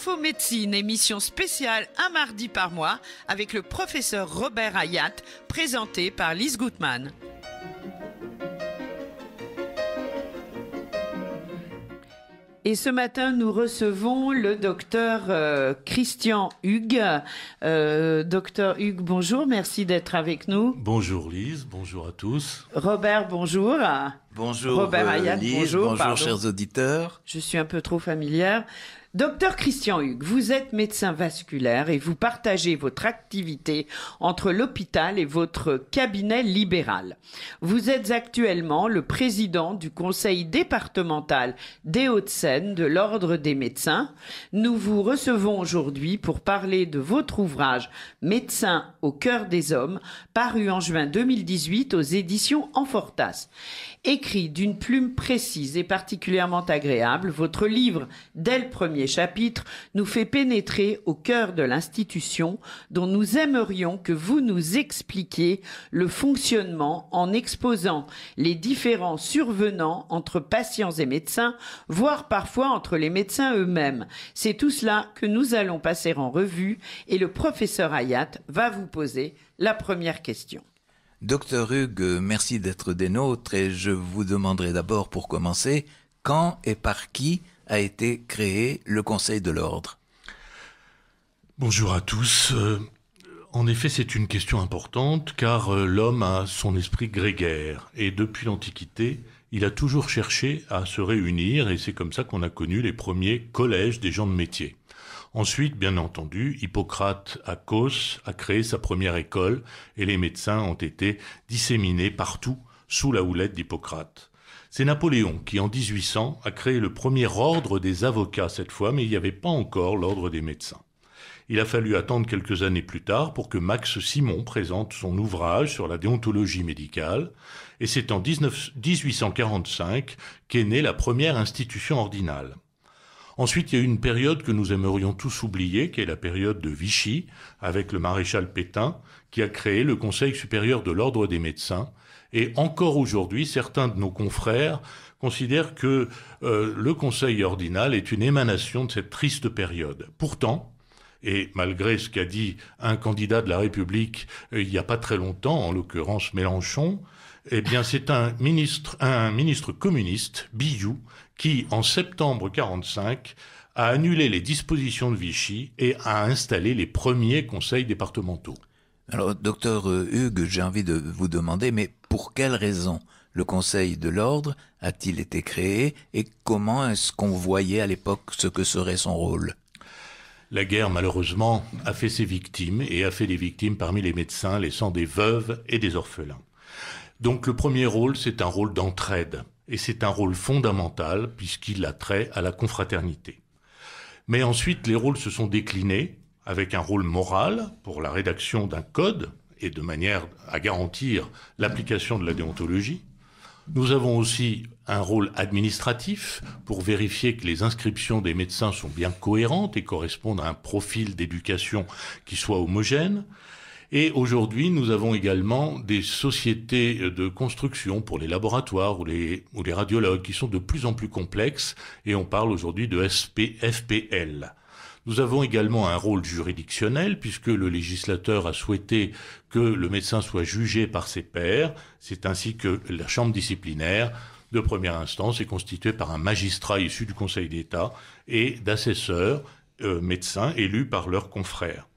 Info Médecine, émission spéciale un mardi par mois avec le professeur Robert Hayat, présenté par Lise Gutmann. Et ce matin, nous recevons le docteur Christian Hugues. Docteur Hugues, bonjour, merci d'être avec nous. Bonjour Lise, bonjour à tous. Robert, bonjour. Bonjour Robert Hayat, Lise, bonjour chers auditeurs. Je suis un peu trop familière. Docteur Christian Hugues, vous êtes médecin vasculaire et vous partagez votre activité entre l'hôpital et votre cabinet libéral. Vous êtes actuellement le président du conseil départemental des Hauts-de-Seine de l'Ordre des médecins. Nous vous recevons aujourd'hui pour parler de votre ouvrage « Médecins au cœur des hommes » paru en juin 2018 aux éditions Amfortas. Écrit d'une plume précise et particulièrement agréable, votre livre, dès le premier chapitre, nous fait pénétrer au cœur de l'institution dont nous aimerions que vous nous expliquiez le fonctionnement en exposant les différents survenants entre patients et médecins, voire parfois entre les médecins eux-mêmes. C'est tout cela que nous allons passer en revue et le professeur Hayat va vous poser la première question. Docteur Hugues, merci d'être des nôtres et je vous demanderai d'abord pour commencer, quand et par qui a été créé le Conseil de l'Ordre? Bonjour à tous. En effet, c'est une question importante car l'homme a son esprit grégaire et depuis l'Antiquité, il a toujours cherché à se réunir et c'est comme ça qu'on a connu les premiers collèges des gens de métier. Ensuite, bien entendu, Hippocrate à Cos a créé sa première école et les médecins ont été disséminés partout sous la houlette d'Hippocrate. C'est Napoléon qui, en 1800, a créé le premier ordre des avocats cette fois, mais il n'y avait pas encore l'ordre des médecins. Il a fallu attendre quelques années plus tard pour que Max Simon présente son ouvrage sur la déontologie médicale, et c'est en 1845 qu'est née la première institution ordinale. Ensuite, il y a eu une période que nous aimerions tous oublier, qui est la période de Vichy, avec le maréchal Pétain, qui a créé le Conseil supérieur de l'Ordre des médecins. Et encore aujourd'hui, certains de nos confrères considèrent que le Conseil ordinal est une émanation de cette triste période. Pourtant, et malgré ce qu'a dit un candidat de la République il n'y a pas très longtemps, en l'occurrence Mélenchon, eh bien c'est un ministre communiste, Billaud, qui en septembre 1945 a annulé les dispositions de Vichy et a installé les premiers conseils départementaux. Alors, docteur Hugues, j'ai envie de vous demander, mais pour quelle raison le Conseil de l'Ordre a-t-il été créé et comment est-ce qu'on voyait à l'époque ce que serait son rôle? La guerre, malheureusement, a fait ses victimes et a fait des victimes parmi les médecins, laissant des veuves et des orphelins. Donc le premier rôle, c'est un rôle d'entraide. Et c'est un rôle fondamental puisqu'il a trait à la confraternité. Mais ensuite, les rôles se sont déclinés avec un rôle moral pour la rédaction d'un code et de manière à garantir l'application de la déontologie. Nous avons aussi un rôle administratif pour vérifier que les inscriptions des médecins sont bien cohérentes et correspondent à un profil d'éducation qui soit homogène. Et aujourd'hui, nous avons également des sociétés de construction pour les laboratoires ou les radiologues qui sont de plus en plus complexes et on parle aujourd'hui de FPL. Nous avons également un rôle juridictionnel puisque le législateur a souhaité que le médecin soit jugé par ses pairs. C'est ainsi que la chambre disciplinaire de première instance est constituée par un magistrat issu du Conseil d'État et d'assesseurs médecins élus par leurs confrères.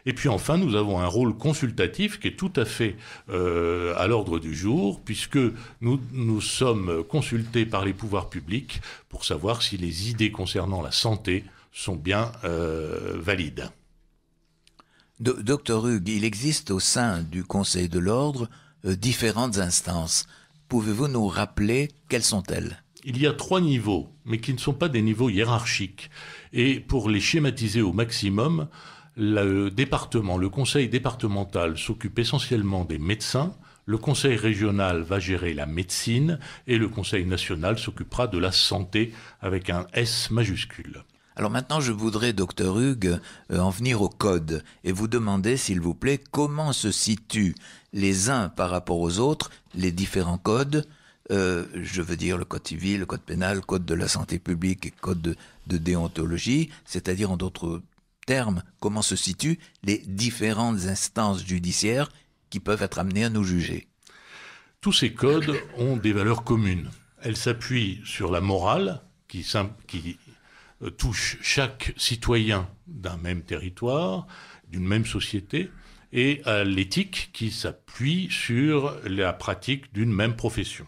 Et puis enfin, nous avons un rôle consultatif qui est tout à fait à l'ordre du jour, puisque nous sommes consultés par les pouvoirs publics pour savoir si les idées concernant la santé sont bien valides. Docteur Hugues, il existe au sein du Conseil de l'Ordre différentes instances. Pouvez-vous nous rappeler quelles sont-elles? Il y a 3 niveaux, mais qui ne sont pas des niveaux hiérarchiques. Et pour les schématiser au maximum, le conseil départemental s'occupe essentiellement des médecins, le conseil régional va gérer la médecine et le conseil national s'occupera de la santé avec un S majuscule. Alors maintenant, je voudrais, docteur Hugues, en venir au code et vous demander, s'il vous plaît, comment se situent les uns par rapport aux autres les différents codes je veux dire le code civil, le code pénal, le code de la santé publique et code de déontologie, c'est-à-dire en d'autres termes, comment se situent les différentes instances judiciaires qui peuvent être amenées à nous juger. Tous ces codes ont des valeurs communes. Elles s'appuient sur la morale qui touche chaque citoyen d'un même territoire, d'une même société, et à l'éthique qui s'appuie sur la pratique d'une même profession.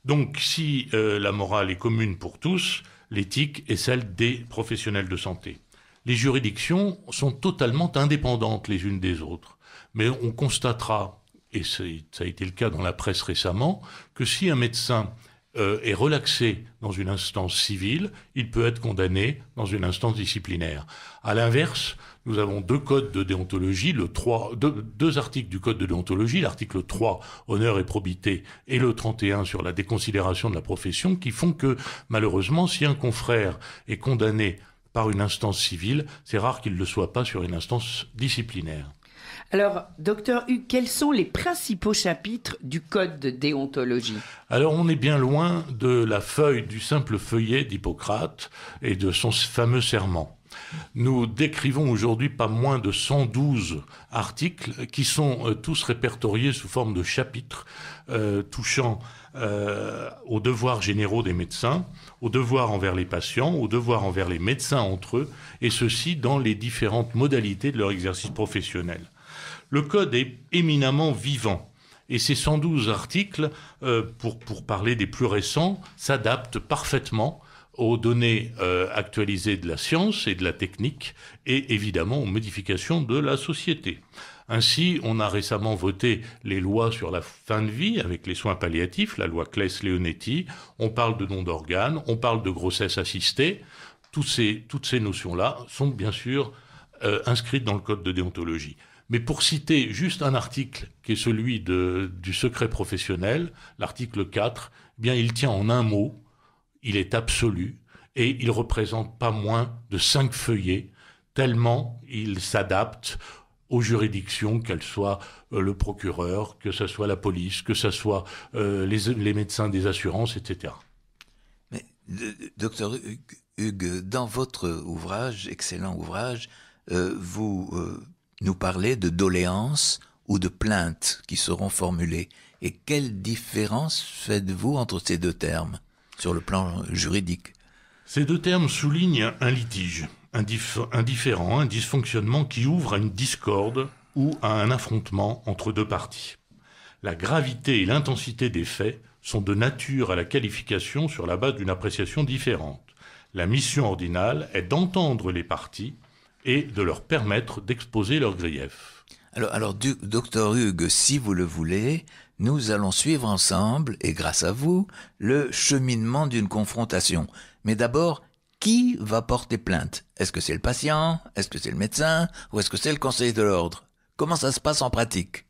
Donc si la morale est commune pour tous, l'éthique est celle des professionnels de santé. Les juridictions sont totalement indépendantes les unes des autres, mais on constatera, et ça a été le cas dans la presse récemment, que si un médecin est relaxé dans une instance civile, il peut être condamné dans une instance disciplinaire. À l'inverse, nous avons deux codes de déontologie, deux articles du code de déontologie, l'article 3, honneur et probité, et le 31 sur la déconsidération de la profession, qui font que, malheureusement, si un confrère est condamné par une instance civile, c'est rare qu'il ne le soit pas sur une instance disciplinaire. Alors, docteur Hugues, quels sont les principaux chapitres du code de déontologie ? Alors, on est bien loin de la feuille, du simple feuillet d'Hippocrate et de son fameux serment. Nous décrivons aujourd'hui pas moins de 112 articles qui sont tous répertoriés sous forme de chapitres touchant aux devoirs généraux des médecins, aux devoirs envers les patients, aux devoirs envers les médecins entre eux, et ceci dans les différentes modalités de leur exercice professionnel. Le code est éminemment vivant. Et ces 112 articles, pour parler des plus récents, s'adaptent parfaitement aux données actualisées de la science et de la technique et évidemment aux modifications de la société. Ainsi, on a récemment voté les lois sur la fin de vie avec les soins palliatifs, la loi Claes-Leonetti. On parle de don d'organes, on parle de grossesse assistée. Toutes ces notions-là sont bien sûr inscrites dans le code de déontologie. Mais pour citer juste un article qui est celui du secret professionnel, l'article 4, eh bien il tient en un mot, il est absolu et il représente pas moins de 5 feuillets, tellement il s'adapte aux juridictions, qu'elles soient le procureur, que ce soit la police, que ce soit les médecins des assurances, etc. Mais, docteur Hugues, dans votre ouvrage, excellent ouvrage, vous nous parlez de doléances ou de plaintes qui seront formulées. Et quelle différence faites-vous entre ces deux termes sur le plan juridique ? Ces deux termes soulignent un litige, un différend, un dysfonctionnement qui ouvre à une discorde ou à un affrontement entre deux parties. La gravité et l'intensité des faits sont de nature à la qualification sur la base d'une appréciation différente. La mission ordinale est d'entendre les parties et de leur permettre d'exposer leurs griefs. Alors, docteur Hugues, si vous le voulez, nous allons suivre ensemble, et grâce à vous, le cheminement d'une confrontation. Mais d'abord, qui va porter plainte ? Est-ce que c'est le patient ? Est-ce que c'est le médecin ? Ou est-ce que c'est le conseiller de l'ordre ? Comment ça se passe en pratique ?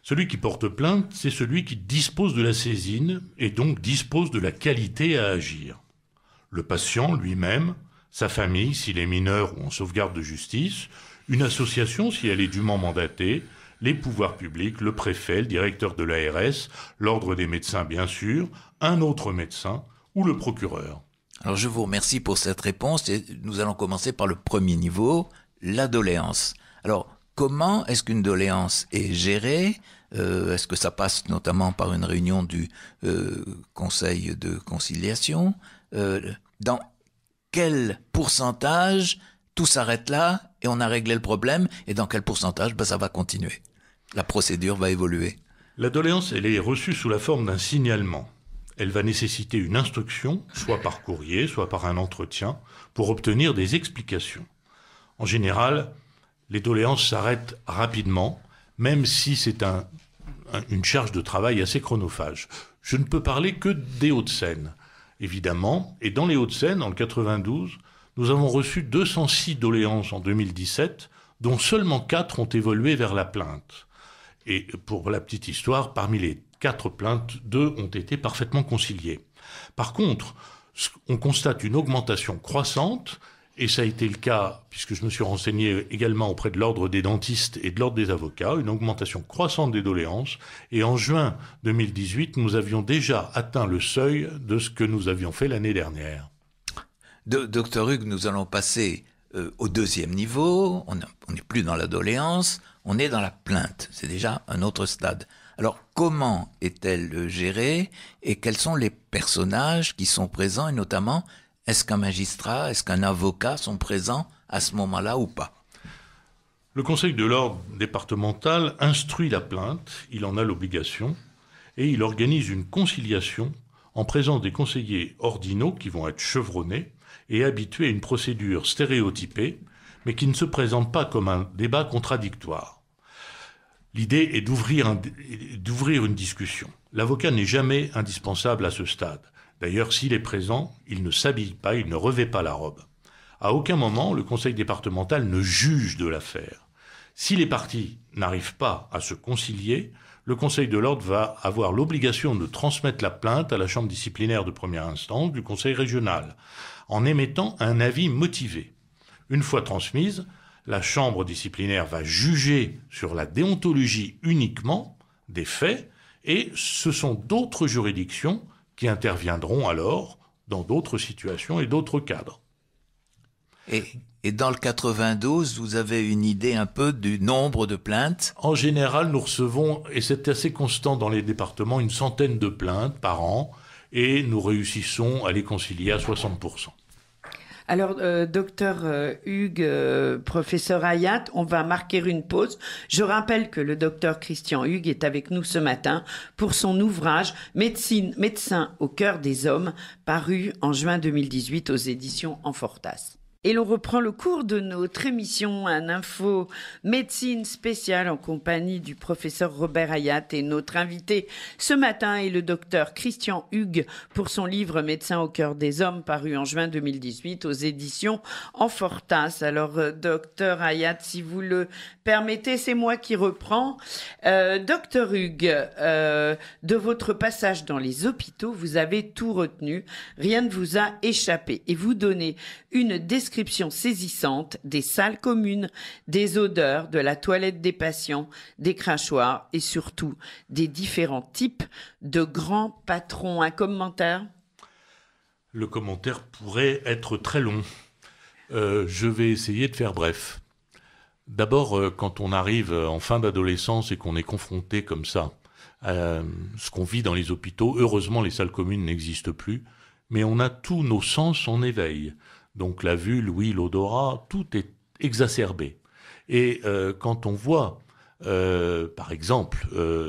Celui qui porte plainte, c'est celui qui dispose de la saisine et donc dispose de la qualité à agir. Le patient lui-même, sa famille s'il est mineur ou en sauvegarde de justice, une association si elle est dûment mandatée, les pouvoirs publics, le préfet, le directeur de l'ARS, l'ordre des médecins bien sûr, un autre médecin ou le procureur. Alors je vous remercie pour cette réponse et nous allons commencer par le premier niveau, la doléance. Alors comment est-ce qu'une doléance est gérée ? Est-ce que ça passe notamment par une réunion du conseil de conciliation ? Dans quel pourcentage tout s'arrête là et on a réglé le problème, et dans quel pourcentage ça va continuer ? La procédure va évoluer. La doléance, elle est reçue sous la forme d'un signalement. Elle va nécessiter une instruction, soit par courrier, soit par un entretien, pour obtenir des explications. En général, les doléances s'arrêtent rapidement, même si c'est une charge de travail assez chronophage. Je ne peux parler que des Hauts-de-Seine, évidemment. Et dans les Hauts-de-Seine, en 92, nous avons reçu 206 doléances en 2017, dont seulement 4 ont évolué vers la plainte. Et pour la petite histoire, parmi les 4 plaintes, 2 ont été parfaitement conciliées. Par contre, on constate une augmentation croissante et ça a été le cas, puisque je me suis renseigné également auprès de l'ordre des dentistes et de l'ordre des avocats, une augmentation croissante des doléances. Et en juin 2018, nous avions déjà atteint le seuil de ce que nous avions fait l'année dernière. Docteur Hugues, nous allons passer au deuxième niveau. On n'est plus dans la doléance, on est dans la plainte. C'est déjà un autre stade. Alors, comment est-elle gérée et quels sont les personnages qui sont présents et notamment, est-ce qu'un magistrat, est-ce qu'un avocat sont présents à ce moment-là ou pas? Le Conseil de l'ordre départemental instruit la plainte, il en a l'obligation, et il organise une conciliation en présence des conseillers ordinaux qui vont être chevronnés et habitués à une procédure stéréotypée, mais qui ne se présente pas comme un débat contradictoire. L'idée est d'ouvrir une discussion. L'avocat n'est jamais indispensable à ce stade. D'ailleurs, s'il est présent, il ne s'habille pas, il ne revêt pas la robe. À aucun moment, le conseil départemental ne juge de l'affaire. Si les parties n'arrivent pas à se concilier, le conseil de l'ordre va avoir l'obligation de transmettre la plainte à la chambre disciplinaire de première instance du conseil régional, en émettant un avis motivé. Une fois transmise, la chambre disciplinaire va juger sur la déontologie uniquement des faits, et ce sont d'autres juridictions qui interviendront alors dans d'autres situations et d'autres cadres. Et dans le 92, vous avez une idée un peu du nombre de plaintes? En général, nous recevons, et c'est assez constant dans les départements, une centaine de plaintes par an, et nous réussissons à les concilier à 60%. Alors, docteur Hugues, professeur Hayat, on va marquer une pause. Je rappelle que le docteur Christian Hugues est avec nous ce matin pour son ouvrage « Médecin au cœur des hommes » paru en juin 2018 aux éditions Amfortas. Et l'on reprend le cours de notre émission, un info médecine spéciale en compagnie du professeur Robert Hayat, et notre invité ce matin est le docteur Christian Hugues pour son livre Médecin au cœur des hommes paru en juin 2018 aux éditions Amfortas. Alors, docteur Hayat, si vous le permettez, c'est moi qui reprends. Docteur Hugues, de votre passage dans les hôpitaux, vous avez tout retenu, rien ne vous a échappé et vous donnez une description saisissante des salles communes, des odeurs, de la toilette des patients, des crachoirs et surtout des différents types de grands patrons. Un commentaire ? Le commentaire pourrait être très long. Je vais essayer de faire bref. D'abord, quand on arrive en fin d'adolescence et qu'on est confronté comme ça à ce qu'on vit dans les hôpitaux, heureusement les salles communes n'existent plus, mais on a tous nos sens en éveil. Donc la vue, l'ouïe, l'odorat, tout est exacerbé. Et quand on voit, par exemple,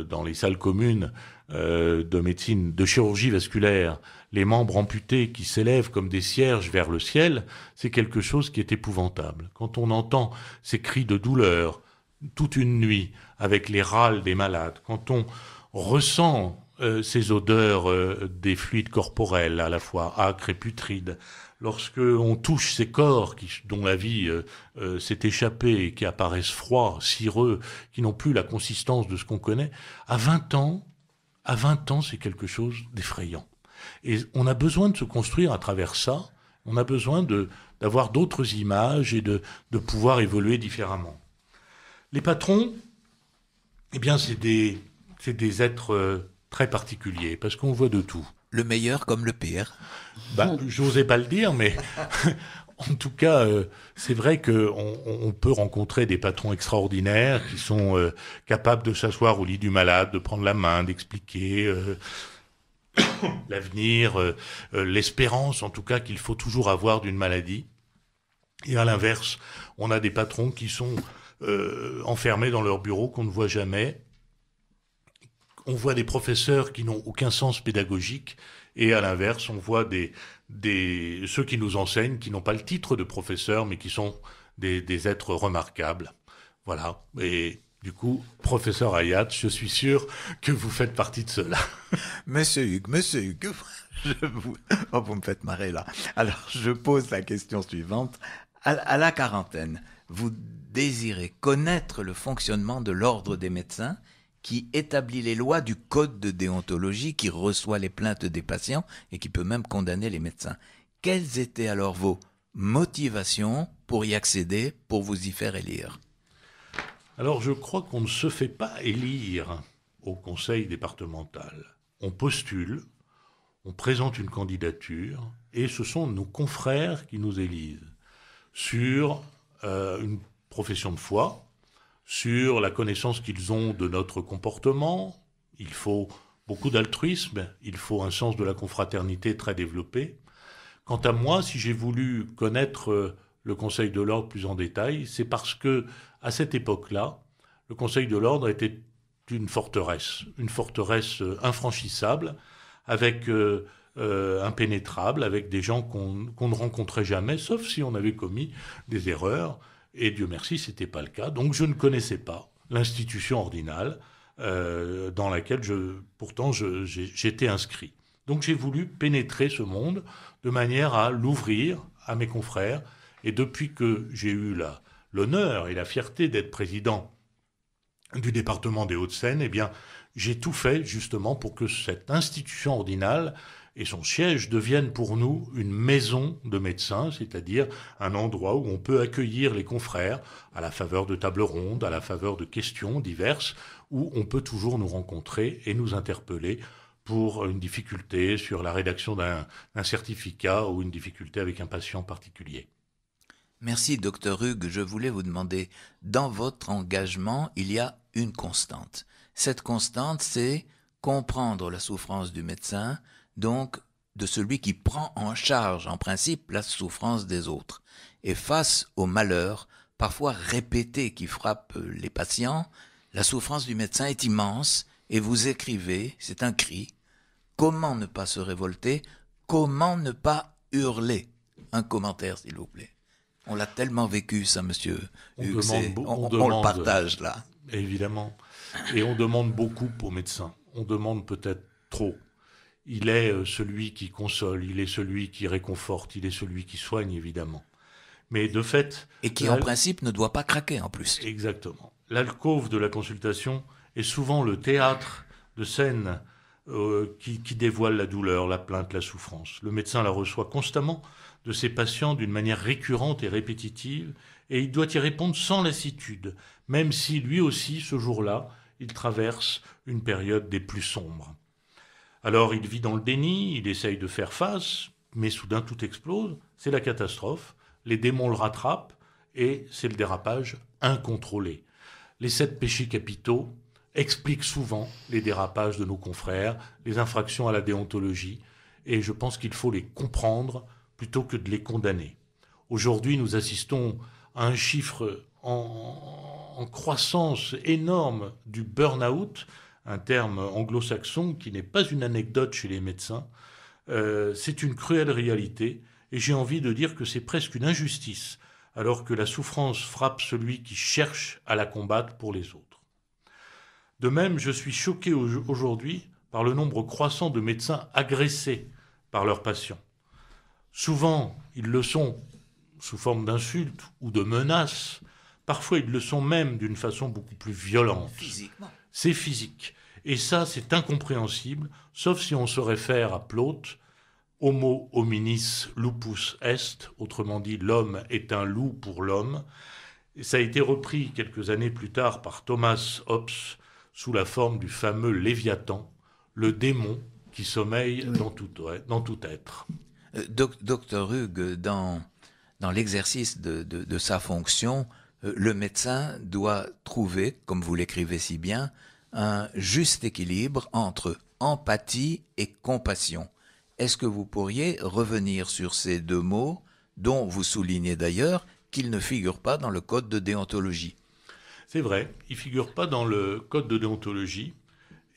dans les salles communes de médecine, de chirurgie vasculaire, les membres amputés qui s'élèvent comme des cierges vers le ciel, c'est quelque chose qui est épouvantable. Quand on entend ces cris de douleur toute une nuit avec les râles des malades, quand on ressent ces odeurs des fluides corporels à la fois âcres et putrides, lorsque on touche ces corps dont la vie s'est échappée et qui apparaissent froids, cireux, qui n'ont plus la consistance de ce qu'on connaît, à 20 ans, c'est quelque chose d'effrayant. Et on a besoin de se construire à travers ça, on a besoin d'avoir d'autres images et de pouvoir évoluer différemment. Les patrons, eh bien, c'est des êtres très particuliers, parce qu'on voit de tout. Le meilleur comme le pire. J'osais pas le dire, mais en tout cas, c'est vrai qu'on peut rencontrer des patrons extraordinaires qui sont capables de s'asseoir au lit du malade, de prendre la main, d'expliquer l'avenir, l'espérance en tout cas qu'il faut toujours avoir d'une maladie. Et à l'inverse, on a des patrons qui sont enfermés dans leur bureau, qu'on ne voit jamais. On voit des professeurs qui n'ont aucun sens pédagogique, et à l'inverse, on voit ceux qui nous enseignent, qui n'ont pas le titre de professeur, mais qui sont des êtres remarquables. Voilà. Et du coup, professeur Hayat, je suis sûr que vous faites partie de cela. Monsieur Hugues, vous me faites marrer là. Alors, je pose la question suivante. À la quarantaine, vous désirez connaître le fonctionnement de l'ordre des médecins qui établit les lois du code de déontologie, qui reçoit les plaintes des patients et qui peut même condamner les médecins. Quelles étaient alors motivation pour y accéder, pour vous y faire élire? Alors je crois qu'on ne se fait pas élire au conseil départemental. On postule, on présente une candidature et ce sont nos confrères qui nous élisent sur une profession de foi, sur la connaissance qu'ils ont de notre comportement. Il faut beaucoup d'altruisme, il faut un sens de la confraternité très développé. Quant à moi, si j'ai voulu connaître le Conseil de l'Ordre plus en détail, c'est parce que, à cette époque-là, le Conseil de l'Ordre était une forteresse infranchissable, avec impénétrable, avec des gens qu'on ne rencontrait jamais, sauf si on avait commis des erreurs. Et Dieu merci, c'était pas le cas. Donc je ne connaissais pas l'institution ordinale dans laquelle j'étais inscrit. Donc j'ai voulu pénétrer ce monde de manière à l'ouvrir à mes confrères. Et depuis que j'ai eu l'honneur et la fierté d'être président du département des Hauts-de-Seine, eh bien, j'ai tout fait justement pour que cette institution ordinale et son siège deviennent pour nous une maison de médecins, c'est-à-dire un endroit où on peut accueillir les confrères à la faveur de tables rondes, à la faveur de questions diverses, où on peut toujours nous rencontrer et nous interpeller pour une difficulté sur la rédaction d'un certificat ou une difficulté avec un patient particulier. Merci, docteur Hugues. Je voulais vous demander, dans votre engagement, il y a une constante. Cette constante, c'est comprendre la souffrance du médecin, donc de celui qui prend en charge, en principe, la souffrance des autres. Et face au malheur, parfois répété, qui frappe les patients, la souffrance du médecin est immense, et vous écrivez, c'est un cri, comment ne pas se révolter, comment ne pas hurler? Un commentaire, s'il vous plaît. On l'a tellement vécu, ça, monsieur Hugues. On le partage, là. Évidemment. Et on demande beaucoup aux médecins. On demande peut-être trop. Il est celui qui console, il est celui qui réconforte, il est celui qui soigne, évidemment. Mais de fait... Et qui, en principe, ne doit pas craquer, en plus. Exactement. L'alcôve de la consultation est souvent le théâtre de scène qui dévoile la douleur, la plainte, la souffrance. Le médecin la reçoit constamment de ses patients d'une manière récurrente et répétitive, et il doit y répondre sans lassitude, même si lui aussi, ce jour-là, il traverse une période des plus sombres. Alors il vit dans le déni, il essaye de faire face, mais soudain tout explose, c'est la catastrophe, les démons le rattrapent, et c'est le dérapage incontrôlé. Les 7 péchés capitaux expliquent souvent les dérapages de nos confrères, les infractions à la déontologie, et je pense qu'il faut les comprendre plutôt que de les condamner. Aujourd'hui, nous assistons à un chiffre en croissance énorme du burn-out, un terme anglo-saxon qui n'est pas une anecdote chez les médecins. C'est une cruelle réalité, et j'ai envie de dire que c'est presque une injustice, alors que la souffrance frappe celui qui cherche à la combattre pour les autres. De même, je suis choqué aujourd'hui par le nombre croissant de médecins agressés par leurs patients. Souvent, ils le sont sous forme d'insultes ou de menaces. Parfois, ils le sont même d'une façon beaucoup plus violente. Physiquement. C'est physique. Et ça, c'est incompréhensible, sauf si on se réfère à Plaute, Homo hominis lupus est, autrement dit, l'homme est un loup pour l'homme. Et ça a été repris quelques années plus tard par Thomas Hobbes sous la forme du fameux Léviathan, le démon qui sommeille dans tout être. Docteur Hugues, dans l'exercice de sa fonction, le médecin doit trouver, comme vous l'écrivez si bien, un juste équilibre entre empathie et compassion. Est-ce que vous pourriez revenir sur ces 2 mots, dont vous soulignez d'ailleurs qu'ils ne figurent pas dans le code de déontologie? C'est vrai, ils ne figurent pas dans le code de déontologie,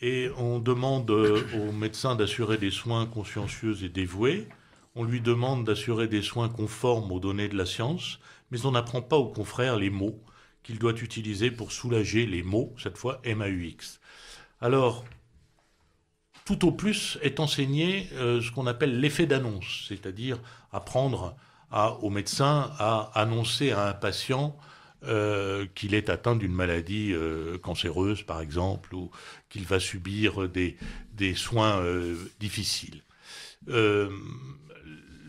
et on demande au médecin d'assurer des soins consciencieux et dévoués. On lui demande d'assurer des soins conformes aux données de la science, mais on n'apprend pas au confrère les mots qu'il doit utiliser pour soulager les maux, cette fois MAUX. Alors, tout au plus est enseigné ce qu'on appelle l'effet d'annonce, c'est-à-dire apprendre au médecin à annoncer à un patient qu'il est atteint d'une maladie cancéreuse, par exemple, ou qu'il va subir des soins difficiles.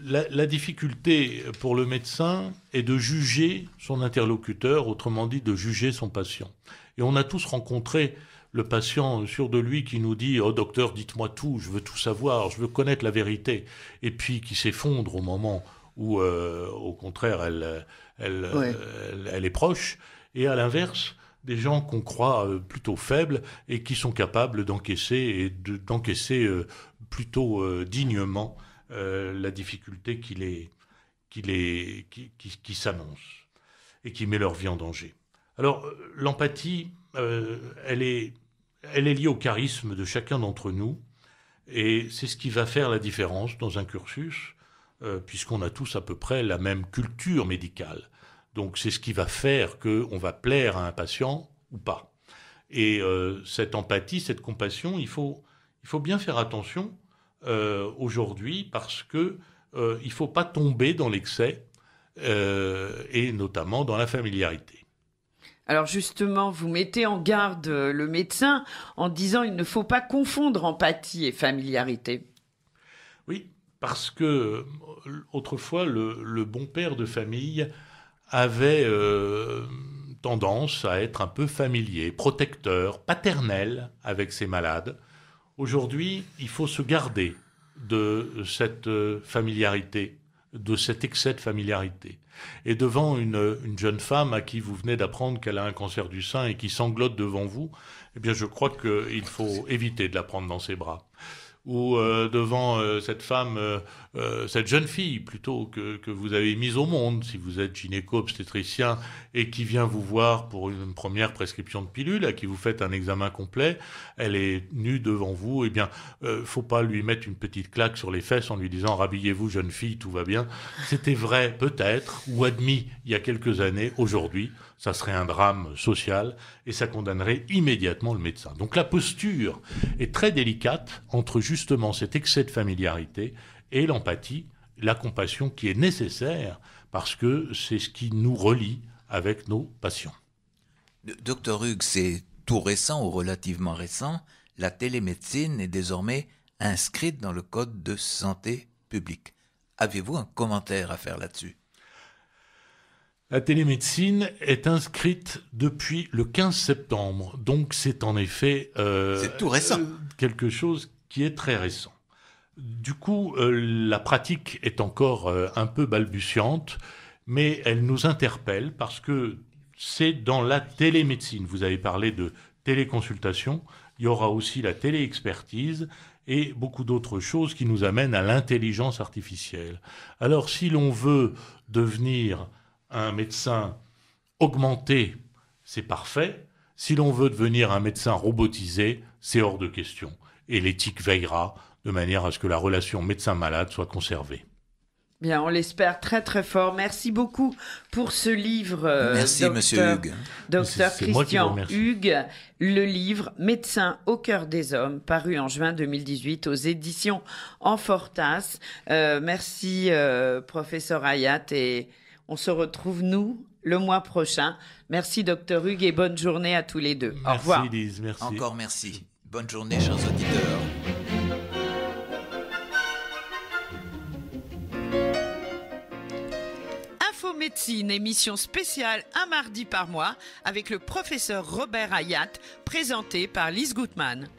la difficulté pour le médecin est de juger son interlocuteur, autrement dit de juger son patient. Et on a tous rencontré le patient sûr de lui qui nous dit « Oh docteur, dites-moi tout, je veux tout savoir, je veux connaître la vérité », et puis qui s'effondre au moment où, au contraire, elle est proche. Et à l'inverse, des gens qu'on croit plutôt faibles et qui sont capables d'encaisser plutôt dignement la difficulté qui s'annonce et qui met leur vie en danger. Alors, l'empathie, elle est liée au charisme de chacun d'entre nous, et c'est ce qui va faire la différence dans un cursus, puisqu'on a tous à peu près la même culture médicale. Donc, c'est ce qui va faire qu'on va plaire à un patient ou pas. Et cette empathie, cette compassion, il faut bien faire attention aujourd'hui, parce que il ne faut pas tomber dans l'excès, et notamment dans la familiarité. Alors justement, vous mettez en garde le médecin en disant il ne faut pas confondre empathie et familiarité. Oui, parce que autrefois, le bon père de famille avait tendance à être un peu familier, protecteur, paternel avec ses malades. Aujourd'hui, il faut se garder de cette familiarité, de cet excès de familiarité. Et devant une jeune femme à qui vous venez d'apprendre qu'elle a un cancer du sein et qui sanglote devant vous, eh bien je crois qu'il faut éviter de la prendre dans ses bras. Ou devant cette femme, cette jeune fille plutôt que vous avez mise au monde, si vous êtes gynéco-obstétricien et qui vient vous voir pour une première prescription de pilule, à qui vous faites un examen complet, elle est nue devant vous, eh bien, faut pas lui mettre une petite claque sur les fesses en lui disant « Rhabillez-vous, jeune fille, tout va bien ». C'était vrai, peut-être, ou admis il y a quelques années. Aujourd'hui, ça serait un drame social et ça condamnerait immédiatement le médecin. Donc la posture est très délicate entre justement cet excès de familiarité et l'empathie, la compassion qui est nécessaire parce que c'est ce qui nous relie avec nos patients. Docteur Hugues, c'est tout récent ou relativement récent, la télémédecine est désormais inscrite dans le Code de santé publique. Avez-vous un commentaire à faire là-dessus ? La télémédecine est inscrite depuis le 15 septembre, donc c'est en effet c'est tout récent. Quelque chose qui est très récent. Du coup, la pratique est encore un peu balbutiante, mais elle nous interpelle parce que c'est dans la télémédecine. Vous avez parlé de téléconsultation, il y aura aussi la téléexpertise et beaucoup d'autres choses qui nous amènent à l'intelligence artificielle. Alors, si l'on veut devenir un médecin augmenté, c'est parfait. Si l'on veut devenir un médecin robotisé, c'est hors de question. Et l'éthique veillera de manière à ce que la relation médecin-malade soit conservée. Bien, on l'espère très très fort. Merci beaucoup pour ce livre. Merci, monsieur Hugues. Docteur Christian Hugues, le livre Médecin au cœur des hommes, paru en juin 2018 aux éditions Amfortas. Merci, professeur Hayat, et on se retrouve, nous, le mois prochain. Merci, docteur Hugues, et bonne journée à tous les deux. Merci, au revoir. Lise, merci. Encore merci. Bonne journée, chers auditeurs. Infomédecine, émission spéciale un mardi par mois avec le professeur Robert Hayat, présenté par Lise Gutmann.